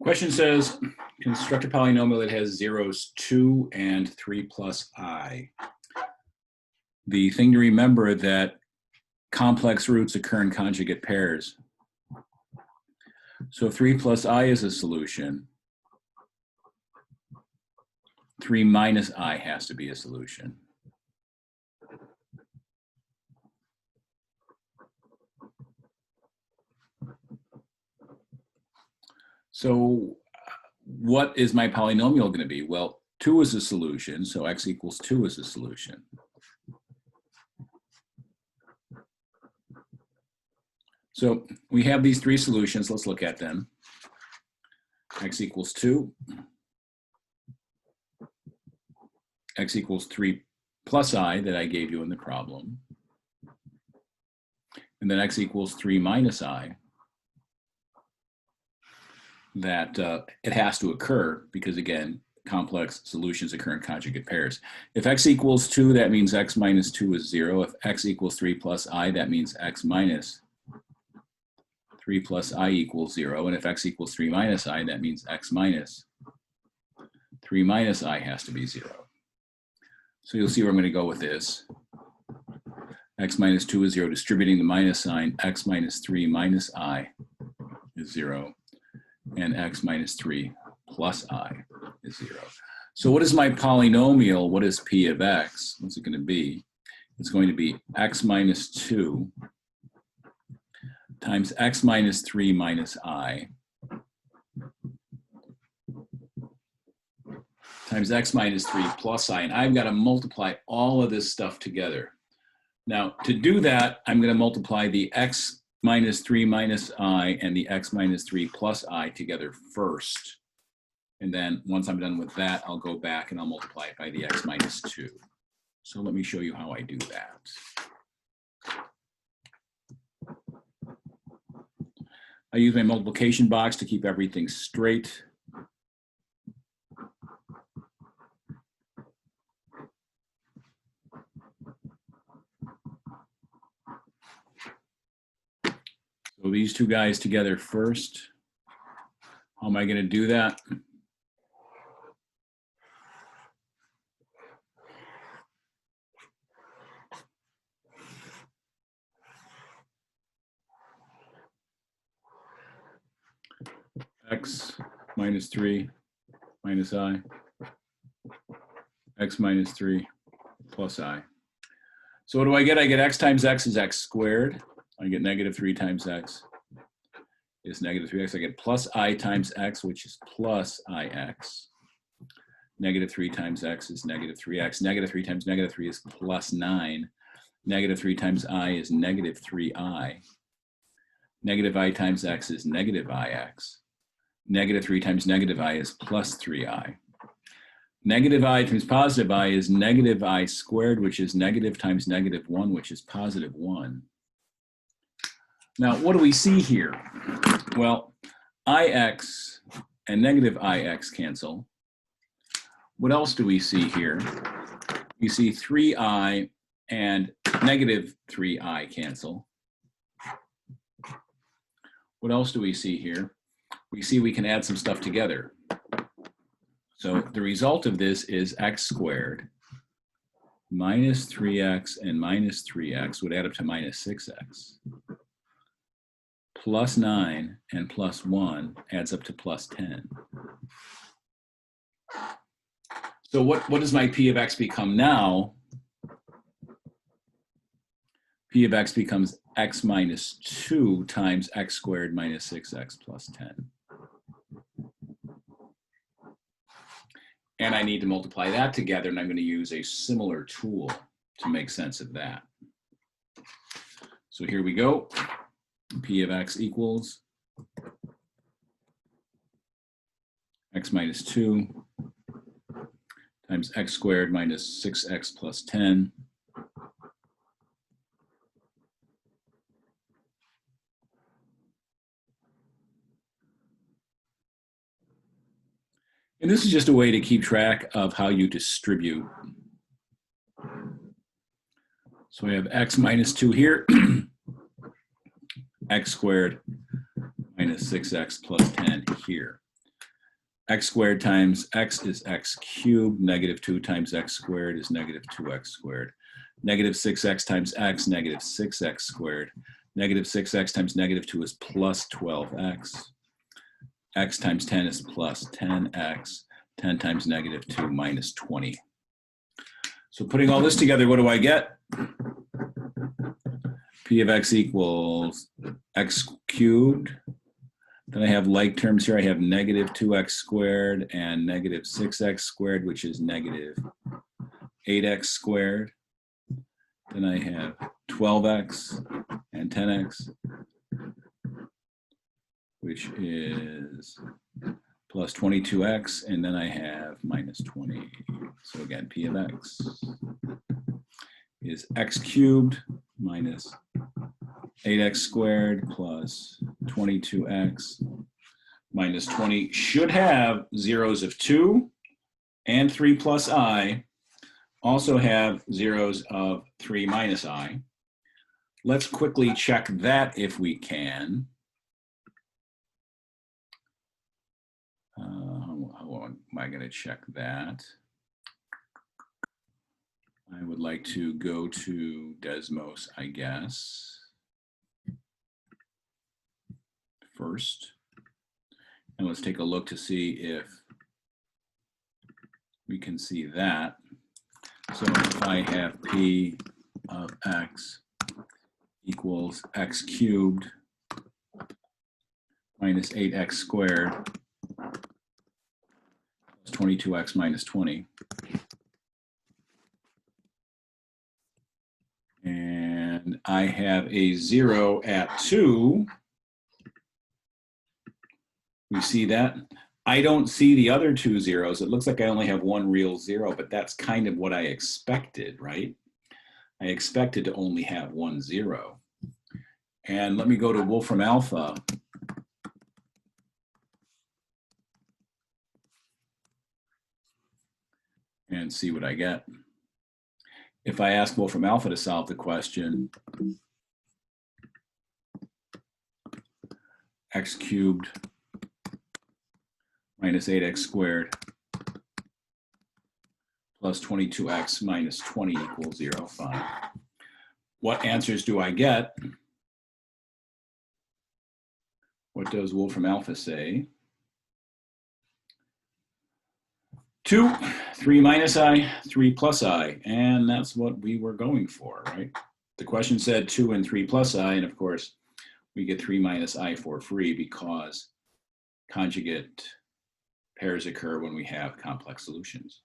Question says, construct a polynomial that has zeros 2 and 3 plus I. The thing to remember that complex roots occur in conjugate pairs. So 3 plus I is a solution. 3 minus I has to be a solution. So what is my polynomial going to be? Well, 2 is a solution, so x equals 2 is a solution. So we have these three solutions. Let's look at them. X equals 2. X equals 3 plus I that I gave you in the problem. And then x equals 3 minus I. That it has to occur because, again, complex solutions occur in conjugate pairs. If x equals 2, that means x minus 2 is 0. If x equals 3 plus I, that means x minus 3 plus I equals 0. And if x equals 3 minus I, that means x minus 3 minus I has to be 0. So you'll see where I'm going to go with this. X minus 2 is 0. Distributing the minus sign, x minus 3 minus I is 0. And x minus 3 plus I is 0. So what is my polynomial? What is p of x? What's it going to be? It's going to be x minus 2 times x minus 3 minus I times x minus 3 plus I. And I've got to multiply all of this stuff together. Now, to do that, I'm going to multiply the x minus 3 minus I and the x minus 3 plus I together first. And then once I'm done with that, I'll go back and I'll multiply it by the x minus 2. So let me show you how I do that. I use my multiplication box to keep everything straight. So these two guys together first. How am I going to do that? X minus 3 minus I, x minus 3 plus I. So what do I get? I get x times x is x squared. I get negative 3 times x is negative 3x. I get plus I times x, which is plus ix. Negative 3 times x is negative 3x. Negative 3 times negative 3 is plus 9. Negative 3 times I is negative 3i. Negative I times x is negative ix. Negative 3 times negative I is plus 3i. Negative I times positive I is negative I squared, which is negative times negative 1, which is positive 1. Now, what do we see here? Well, ix and negative ix cancel. What else do we see here? We see 3i and negative 3i cancel. What else do we see here? We see we can add some stuff together. So the result of this is x squared minus 3x and minus 3x would add up to minus 6x. Plus 9 and plus 1 adds up to plus 10. So what does my p of x become now? P of x becomes x minus 2 times x squared minus 6x plus 10. And I need to multiply that together, and I'm going to use a similar tool to make sense of that. So here we go. P of x equals x minus 2 times x squared minus 6x plus 10 and this is just a way to keep track of how you distribute. So we have x minus 2 here, x squared minus 6x plus 10 here. x squared times x is x cubed. Negative 2 times x squared is negative 2x squared. Negative 6x times x, negative 6x squared. Negative 6x times negative 2 is plus 12x. X times 10 is plus 10x. 10 times negative 2 minus 20. So putting all this together, what do I get? P of x equals x cubed. Then I have like terms here. I have negative 2x squared and negative 6x squared, which is negative 8x squared. Then I have 12x and 10x, which is plus 22x, and then I have minus 20. So again, P of x is x cubed minus 8x squared plus 22x minus 20. Should have zeros of 2 and 3 plus I. Also have zeros of 3 minus I. Let's quickly check that if we can. How am I going to check that? I would like to go to Desmos, I guess, first. And let's take a look to see if we can see that. So if I have P of x equals x cubed minus 8x squared plus 22x minus 20. And I have a 0 at 2. We see that? I don't see the other 2 zeros. It looks like I only have one real 0, but that's kind of what I expected, right? I expected to only have 1 0. And let me go to Wolfram Alpha. And see what I get. If I ask Wolfram Alpha to solve the question, x cubed minus 8x squared plus 22x minus 20 equals 0, fine. What answers do I get? What does Wolfram Alpha say? 2, 3 minus I, 3 plus I, and that's what we were going for, right? The question said 2 and 3 plus I, and of course, we get 3 minus I for free because conjugate pairs occur when we have complex solutions.